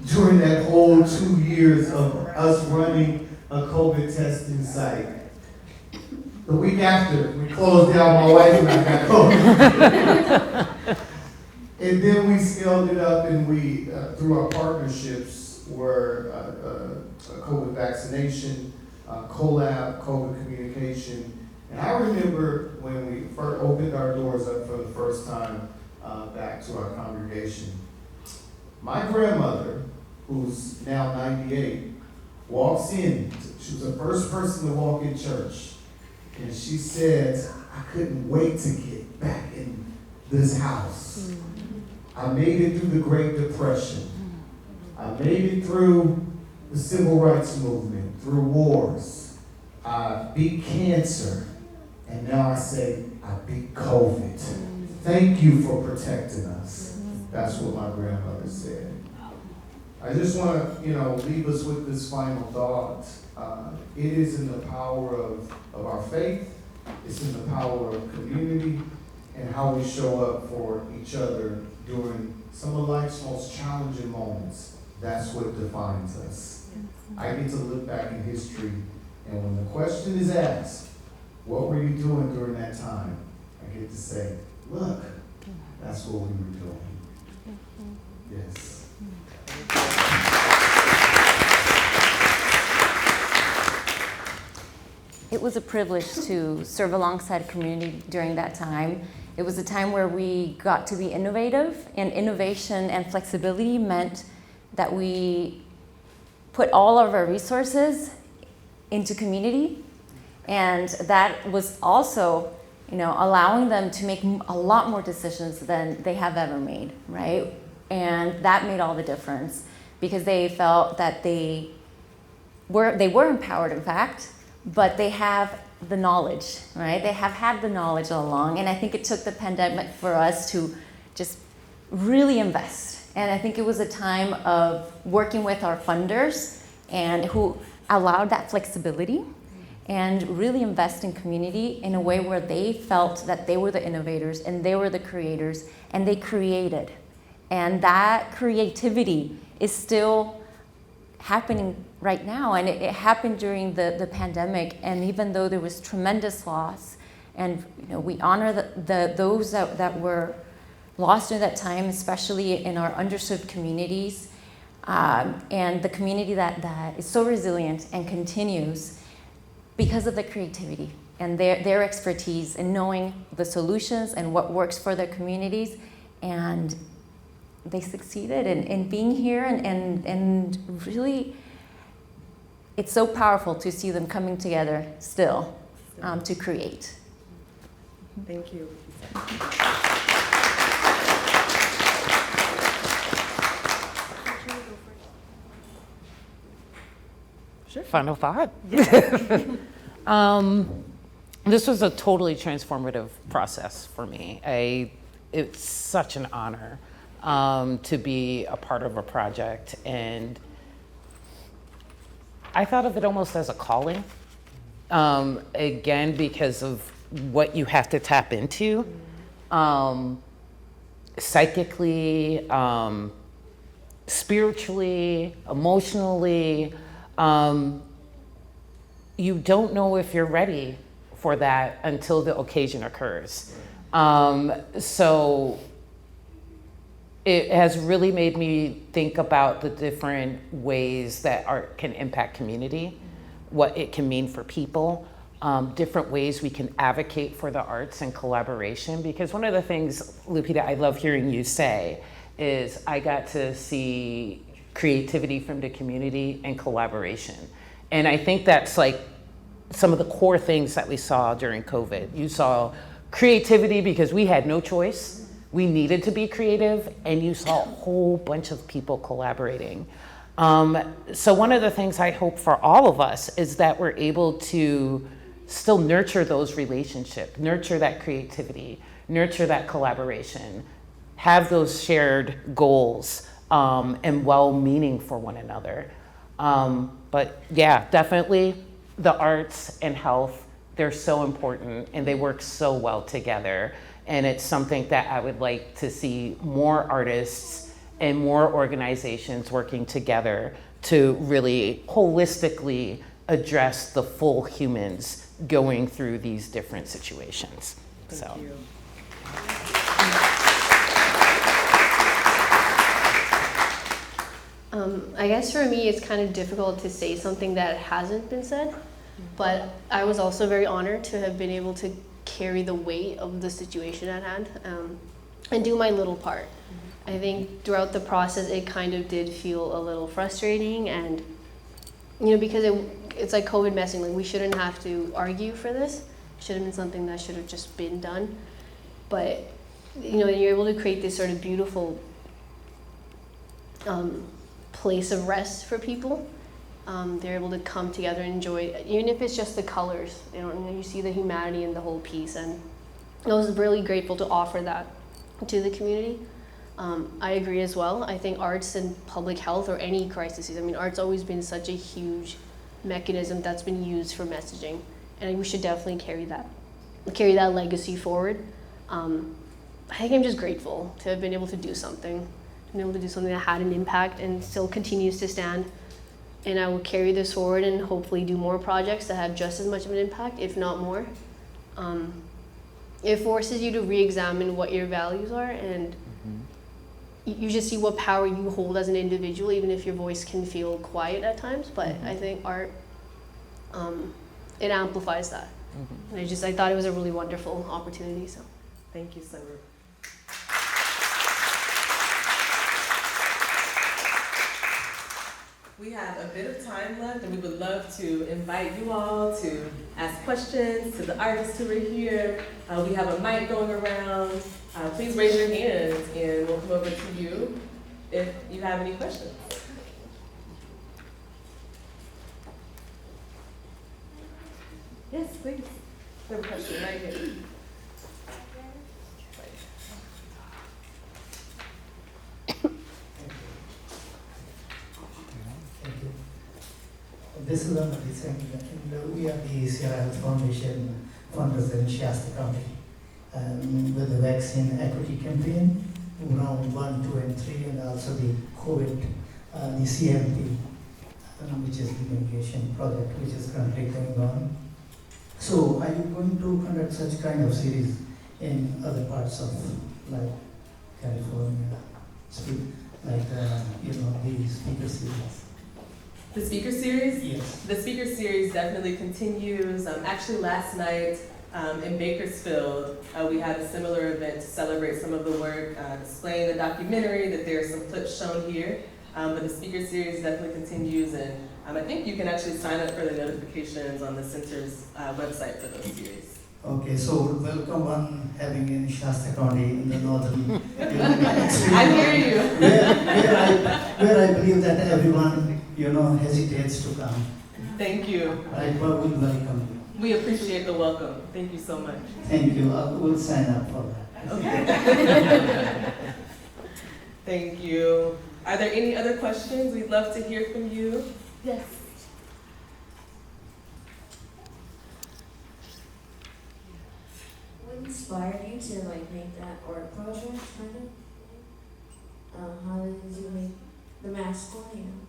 during that whole 2 years of us running a COVID testing site. The week after, we closed down, my wife and I got COVID. And then we scaled it up, and we, through our partnerships, were COVID vaccination, collab, COVID communication. And I remember when we first opened our doors up for the first time back to our congregation, my grandmother, who's now 98, walks in. She was the first person to walk in church. And she said, I couldn't wait to get back in this house. I made it through the Great Depression. I made it through the Civil Rights Movement, through wars. I beat cancer. And now I say, I beat COVID. Thank you for protecting us. That's what my grandmother said. I just want to, leave us with this final thought. It is in the power of our faith. It's in the power of community and how we show up for each other during some of life's most challenging moments. That's what defines us. I get to look back in history, and when the question is asked, what were you doing during that time? I get to say, look, that's what we were doing. Yes. It was a privilege to serve alongside community during that time. It was a time where we got to be innovative, and innovation and flexibility meant that we put all of our resources into community, and that was also, allowing them to make a lot more decisions than they have ever made, right? And that made all the difference because they felt that they were empowered, in fact, but they have the knowledge, right? They have had the knowledge all along, and I think it took the pandemic for us to just really invest. And I think it was a time of working with our funders and who allowed that flexibility and really invest in community in a way where they felt that they were the innovators and they were the creators, and they created. And that creativity is still happening right now. And it happened during the pandemic. And even though there was tremendous loss, and we honor those that were lost during that time, especially in our underserved communities, and the community that is so resilient and continues because of the creativity and their expertise in knowing the solutions and what works for their communities. And they succeeded in being here, and really, it's so powerful to see them coming together still to create. Thank you. Sure. Final thought. This was a totally transformative process for me. It's such an honor to be a part of a project, and I thought of it almost as a calling, again, because of what you have to tap into psychically, spiritually, emotionally. You don't know if you're ready for that until the occasion occurs. So it has really made me think about the different ways that art can impact community, what it can mean for people, different ways we can advocate for the arts and collaboration. Because one of the things, Lupita, I love hearing you say is I got to see creativity from the community and collaboration. And I think that's like some of the core things that we saw during COVID. You saw creativity because we had no choice. We needed to be creative, and you saw a whole bunch of people collaborating. So one of the things I hope for all of us is that we're able to still nurture those relationships, nurture that creativity, nurture that collaboration, have those shared goals, and well-meaning for one another. But yeah, definitely the arts and health, they're so important, and they work so well together. And it's something that I would like to see more artists and more organizations working together to really holistically address the full humans going through these different situations. Thank you. I guess for me, it's kind of difficult to say something that hasn't been said, but I was also very honored to have been able to carry the weight of the situation at hand and do my little part. I think throughout the process, it kind of did feel a little frustrating, and because it's like COVID messing. Like, we shouldn't have to argue for this. It should have been something that should have just been done. But you're able to create this sort of beautiful place of rest for people. They're able to come together and enjoy, even if it's just the colors. You see the humanity in the whole piece, and I was really grateful to offer that to the community. I agree as well. I think arts and public health, or any crises, art's always been such a huge mechanism that's been used for messaging, and we should definitely carry that legacy forward. I think I'm just grateful to have been able to do something, that had an impact and still continues to stand. And I will carry this forward and hopefully do more projects that have just as much of an impact, if not more. It forces you to re-examine what your values are, and you just see what power you hold as an individual, even if your voice can feel quiet at times. But I think art, it amplifies that. And I thought it was a really wonderful opportunity. So, thank you, Sunru. We have a bit of time left, and we would love to invite you all to ask questions to the artists who are here. We have a mic going around. Please raise your hands, and we'll come over to you if you have any questions. Yes, please. We have a question right here. This is Andy Singh, and we are the Sierra Health Foundation funders in Shasta County with the vaccine equity campaign. round 1, 2, and 3, and also the COVID, the CMP, which is the medication project, which is currently going on. So are you going to conduct such kind of series in other parts of like California, like the speaker series? The speaker series? Yes. The speaker series definitely continues. Actually, last night in Bakersfield, we had a similar event to celebrate some of the work, displaying the documentary, that there are some clips shown here. But the speaker series definitely continues, and I think you can actually sign up for the notifications on the center's website for those series. Okay, so welcome on having in Shasta County in the northern. I hear you. Where I believe that everyone hesitates to come. Thank you. Right, but we welcome you. We appreciate the welcome. Thank you so much. Thank you. We'll sign up for that. Okay. Thank you. Are there any other questions? We'd love to hear from you. Yes. What inspired you to make that art project, kind of? How did you make the mask one?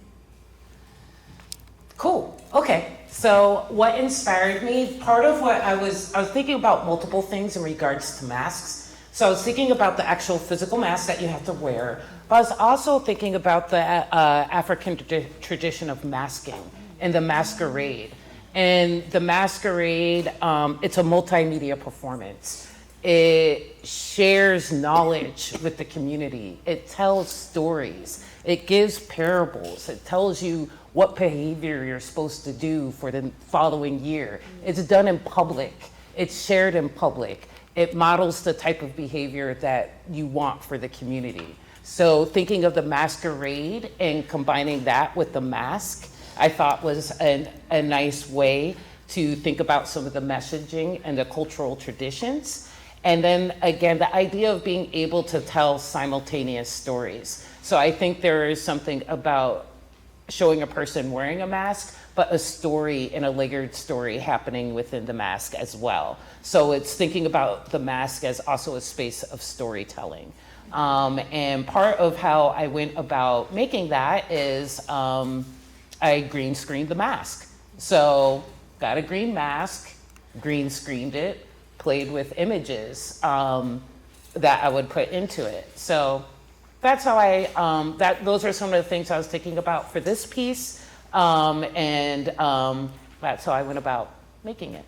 Cool. Okay. So what inspired me? Part of what I was thinking about multiple things in regards to masks. So I was thinking about the actual physical mask that you have to wear, but I was also thinking about the African tradition of masking and the masquerade. And the masquerade, it's a multimedia performance. It shares knowledge with the community. It tells stories. It gives parables. It tells you what behavior you're supposed to do for the following year. It's done in public. It's shared in public. It models the type of behavior that you want for the community. So thinking of the masquerade and combining that with the mask, I thought was a nice way to think about some of the messaging and the cultural traditions. And then again, the idea of being able to tell simultaneous stories. So I think there is something about showing a person wearing a mask, but a story and a layered story happening within the mask as well. So it's thinking about the mask as also a space of storytelling. And part of how I went about making that is I green screened the mask. So got a green mask, green screened it, played with images that I would put into it. So that's how those are some of the things I was thinking about for this piece. And that's how I went about making it.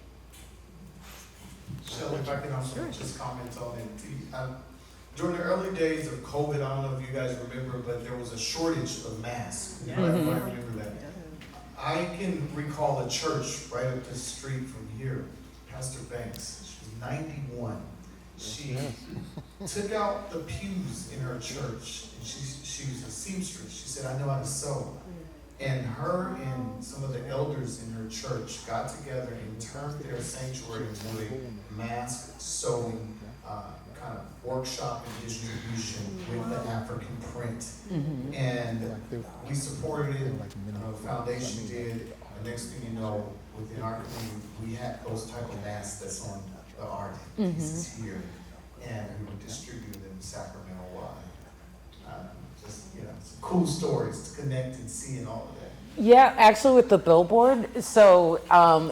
Shelley, if I can also just comment on it. During the early days of COVID, I don't know if you guys remember, but there was a shortage of masks. I remember that. I can recall a church right up the street from here, Pastor Banks. She was 91. She took out the pews in her church, and she's a seamstress. She said, "I know how to sew." And her and some of the elders in her church got together and turned their sanctuary into a mask sewing kind of workshop and distribution with the African print. And we supported it, the foundation did. The next thing you know, within our community, we had those type of masks that's on the art pieces here. And we were distributing them Sacramento-wide. Just, some cool stories to connect and see and all of that. Yeah, actually with the billboard, so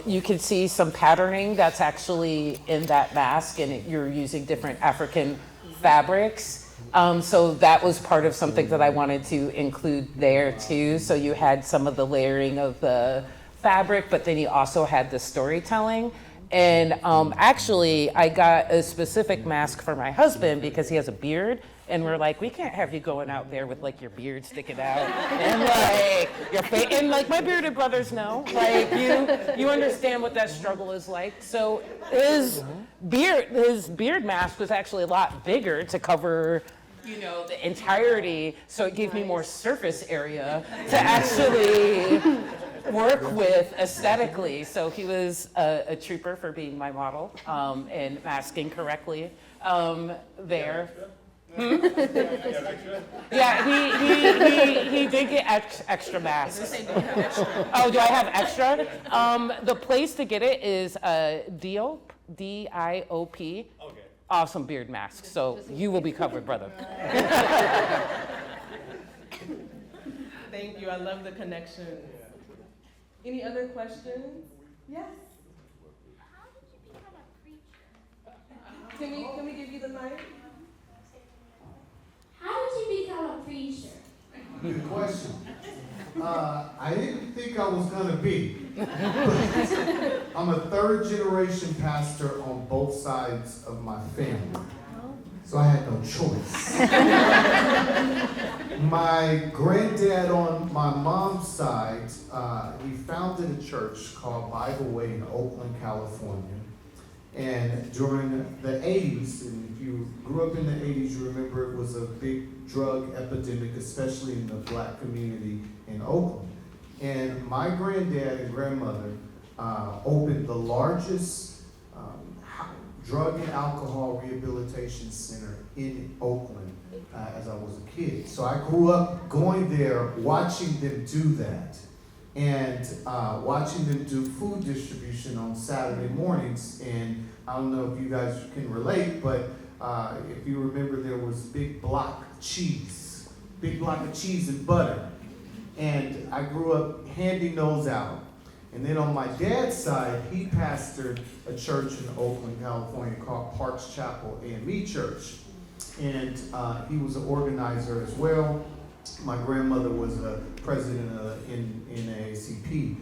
you can see some patterning that's actually in that mask, and you're using different African fabrics. So that was part of something that I wanted to include there too. So you had some of the layering of the fabric, but then you also had the storytelling. And actually, I got a specific mask for my husband because he has a beard. And we're like, we can't have you going out there with like your beard sticking out and like your face. And like my bearded brothers know, like you understand what that struggle is like. So his beard mask was actually a lot bigger to cover, the entirety. So it gave me more surface area to actually work with aesthetically. So he was a trooper for being my model and masking correctly there. Yeah, he did get extra masks. Oh, do I have extra? The place to get it is Diop, D-I-O-P. awesome beard mask, so you will be covered, brother. Thank you. I love the connection. Any other questions? Yes. How did you become a preacher? Can we give you the mic? How did you become a preacher? Good question. I didn't think I was gonna be. I'm a third generation pastor on both sides of my family. So I had no choice. My granddad on my mom's side, he founded a church called Bible Way in Oakland, California. And during the 80s, and if you grew up in the 80s, you remember it was a big drug epidemic, especially in the black community in Oakland. And my granddad and grandmother opened the largest drug and alcohol rehabilitation center in Oakland as I was a kid. So I grew up going there, watching them do that, and watching them do food distribution on Saturday mornings. And I don't know if you guys can relate, but if you remember, there was big block of cheese and butter. And I grew up handing those out. And then on my dad's side, he pastored a church in Oakland, California called Parks Chapel AME Church. And he was an organizer as well. My grandmother was a president in NAACP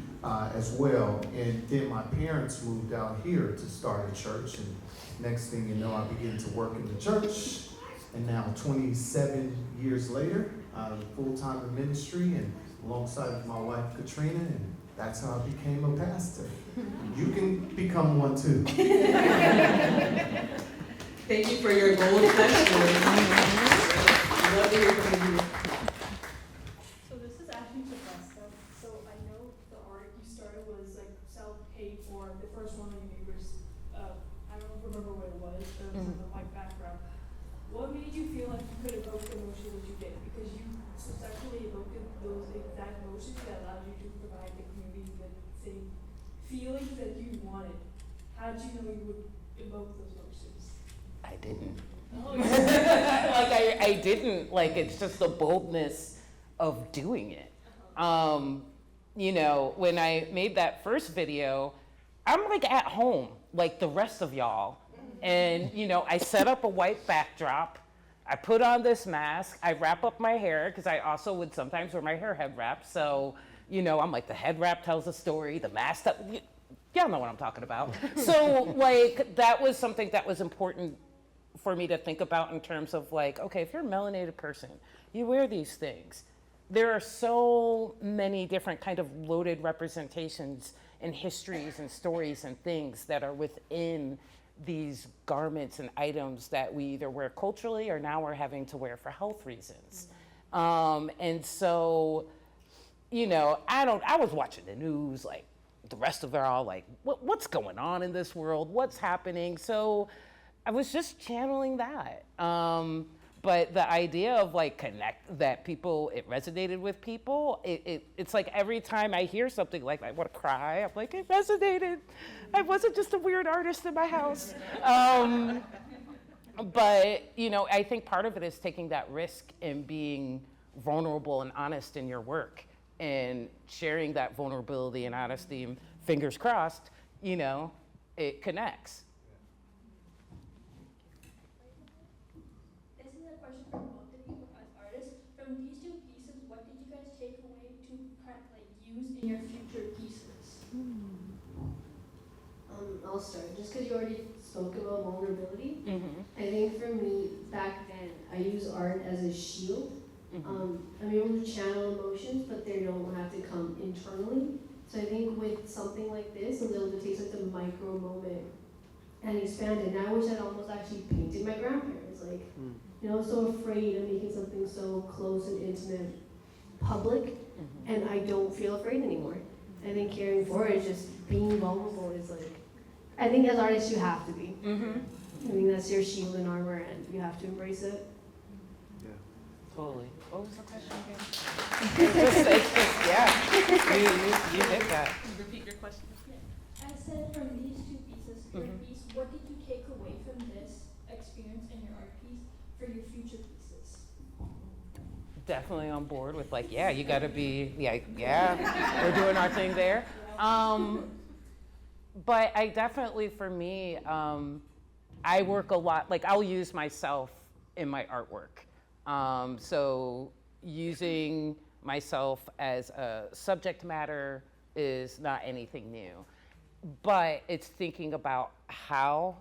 as well. And then my parents moved out here to start a church. And next thing you know, I began to work in the church. And now 27 years later, full-time in ministry and alongside my wife, Katrina, and that's how I became a pastor. You can become one too. Thank you for your bold question. Love to hear from you. So this is actually the best stuff. So I know the art you started was like self-paid for. The first one of your neighbors, I don't remember what it was, but it was like a white background. What made you feel like you could evoke the emotion that you did? Because you successfully evoked those exact emotions that allowed you to provide the community the same feelings that you wanted. How did you know you would evoke those emotions? I didn't. Oh, yeah. Like I didn't. Like it's just the boldness of doing it. You know, when I made that first video, I'm like at home, like the rest of y'all. And, you know, I set up a white backdrop. I put on this mask. I wrap up my hair, because I also would sometimes wear my hair head wrap. So, you know, I'm like, the head wrap tells a story, the mask, y'all know what I'm talking about. So, like, that was something that was important for me to think about in terms of, like, okay, if you're a melanated person, you wear these things. There are so many different kind of loaded representations and histories and stories and things that are within these garments and items that we either wear culturally or now we're having to wear for health reasons. And so, you know, I was watching the news like the rest of it all, like, what's going on in this world? What's happening? So I was just channeling that. But the idea of like that people, it resonated with people. It's like every time I hear something like I want to cry, I'm like, it resonated. I wasn't just a weird artist in my house. But, you know, I think part of it is taking that risk and being vulnerable and honest in your work and sharing that vulnerability and honesty, and fingers crossed, you know, it connects. This is a question for both of you as artists. From these two pieces, what did you guys take away to kind of like use in your future pieces? I'll start. Just because you already spoke about vulnerability, Mm-hmm. I think for me back then, I use art as a shield. Mm-hmm. I'm able to channel emotions, but they don't have to come internally. So I think with something like this, I was able to take like the micro moment and expand it. And I wish I'd almost actually painted my grandparents. Like, you know, so afraid of making something so close and intimate public, and I don't feel afraid anymore. I think carrying forward is just being vulnerable is like, I think as artists you have to be. I think that's your shield and armor, and you have to embrace it. Totally. What was the question again? You hit that. Repeat your question. I said from these two pieces, your piece, what did you take away from this experience in your art piece for your future pieces? Definitely on board with like, yeah, you gotta be, yeah, we're doing our thing there. But I definitely, for me, I work a lot, like I'll use myself in my artwork. So using myself as a subject matter is not anything new, but it's thinking about how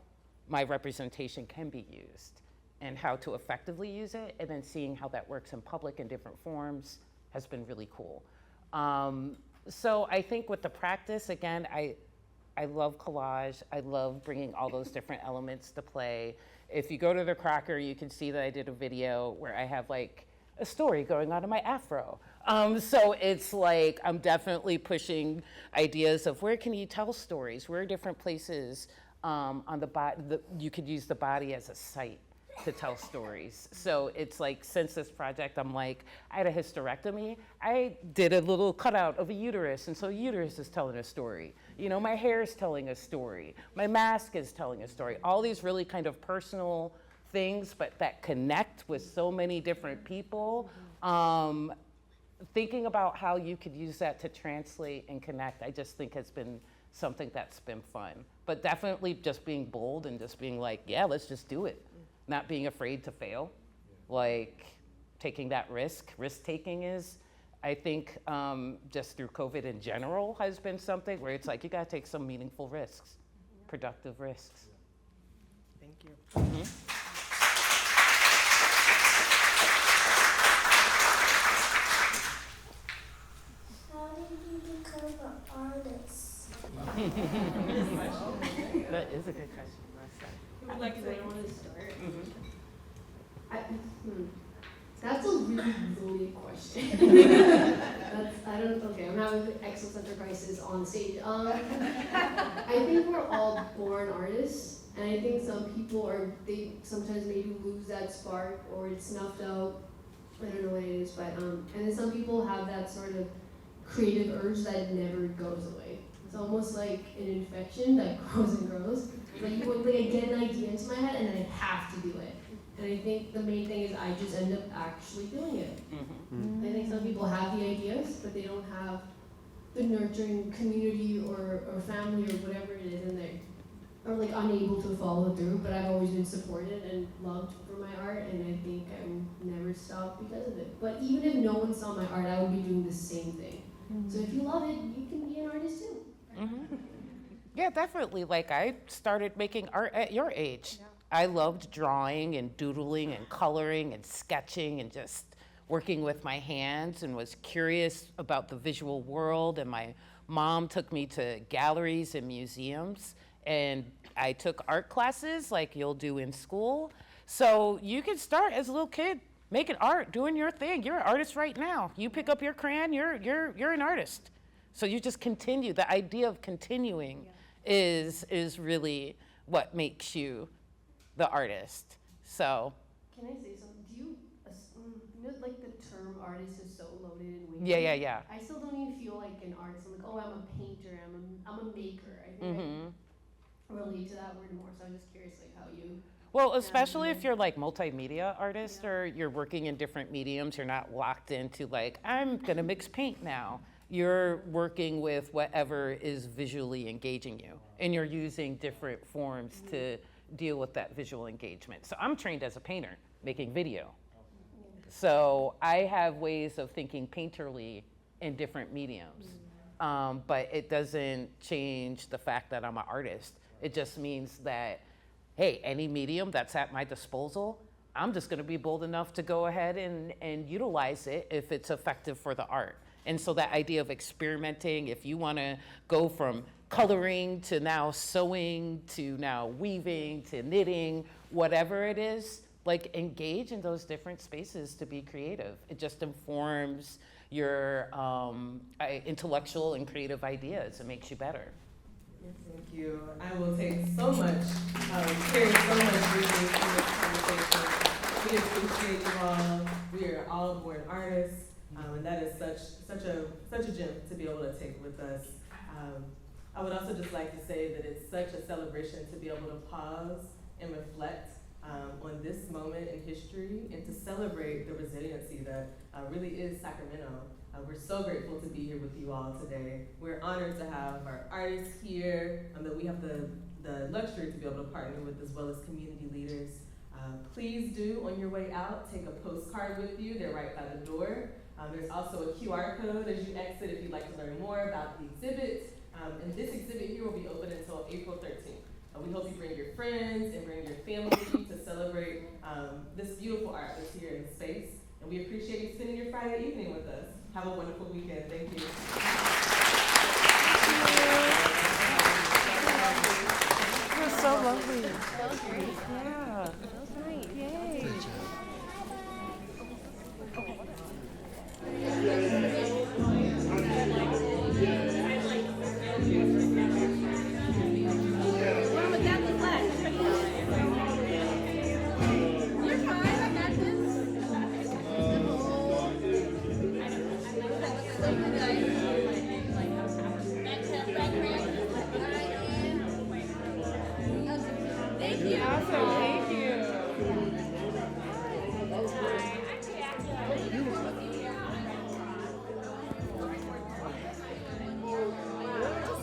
my representation can be used and how to effectively use it, and then seeing how that works in public in different forms has been really cool. So I think with the practice, again, I love collage. I love bringing all those different elements to play. If you go to the Cracker, you can see that I did a video where I have like a story going on in my afro. So it's like, I'm definitely pushing ideas of where can you tell stories? Where are different places on the body, you could use the body as a site to tell stories. So it's like, since this project, I'm like, I had a hysterectomy. I did a little cutout of a uterus, and so uterus is telling a story. You know, my hair is telling a story. My mask is telling a story. All these really kind of personal things, but that connect with so many different people. Thinking about how you could use that to translate and connect, I just think has been something that's been fun. But definitely just being bold and just being like, yeah, let's just do it. Not being afraid to fail, like taking that risk. Risk taking is, I think, just through COVID in general has been something where it's like, you gotta take some meaningful risks, productive risks. Thank you. How did you become an artist? That is a good question. Who would like to say? I want to start. Mm-hmm. That's a really loaded question. I'm having an existential crisis on stage. I think we're all born artists, and I think some people they sometimes maybe lose that spark or it's snuffed out. I don't know what it is, but and then some people have that sort of creative urge that never goes away. It's almost like an infection that grows and grows. Like I get an idea into my head and then I have to do it. And I think the main thing is I just end up actually doing it. Mm-hmm. I think some people have the ideas, but they don't have the nurturing community or family or whatever it is, and they are like unable to follow through. But I've always been supported and loved for my art, and I think I will never stop because of it. But even if no one saw my art, I would be doing the same thing. So if you love it, you can be an artist too. Mm-hmm. Yeah, definitely. Like I started making art at your age. Yeah. I loved drawing and doodling and coloring and sketching and just working with my hands, and was curious about the visual world. And my mom took me to galleries and museums, and I took art classes like you'll do in school. So you can start as a little kid making art, doing your thing. You're an artist right now. You pick up your crayon, you're an artist. So you just continue. The idea of continuing is really what makes you the artist. So. Can I say something? Do you know, like the term artist is so loaded and weighty? Yeah. I still don't even feel like an artist. I'm like, oh, I'm a painter. I'm a maker. I think I relate to that word more. So I'm just curious, like how you. Well, especially if you're like multimedia artist or you're working in different mediums, you're not locked into like, I'm gonna mix paint now. You're working with whatever is visually engaging you, and you're using different forms to deal with that visual engagement. So I'm trained as a painter, making video. So I have ways of thinking painterly in different mediums, but it doesn't change the fact that I'm an artist. It just means that, hey, any medium that's at my disposal, I'm just gonna be bold enough to go ahead and utilize it if it's effective for the art. And so that idea of experimenting, if you wanna go from coloring to now sewing to now weaving to knitting, whatever it is, like engage in those different spaces to be creative. It just informs your intellectual and creative ideas. It makes you better. Yes, thank you. I will take so much, carry so much with me from this conversation. We appreciate you all. We are all born artists, and that is such a gem to be able to take with us. I would also just like to say that it's such a celebration to be able to pause and reflect on this moment in history and to celebrate the resiliency that really is Sacramento. We're so grateful to be here with you all today. We're honored to have our artists here, that we have the luxury to be able to partner with, as well as community leaders. Please do, on your way out, take a postcard with you. They're right by the door. There's also a QR code as you exit if you'd like to learn more about the exhibit. And this exhibit here will be open until April 13th. We hope you bring your friends and bring your family to celebrate this beautiful art that's here in the space. And we appreciate you spending your Friday evening with us. Have a wonderful weekend. Thank you. It was so lovely. That was great. Yeah. That was great. Yay.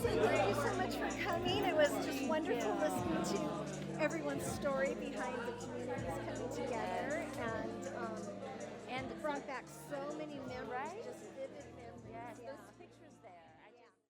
Thank you so much for coming. It was just wonderful listening to everyone's story behind the communities coming together, and brought back so many memories, just vivid memories. Yes, Yeah.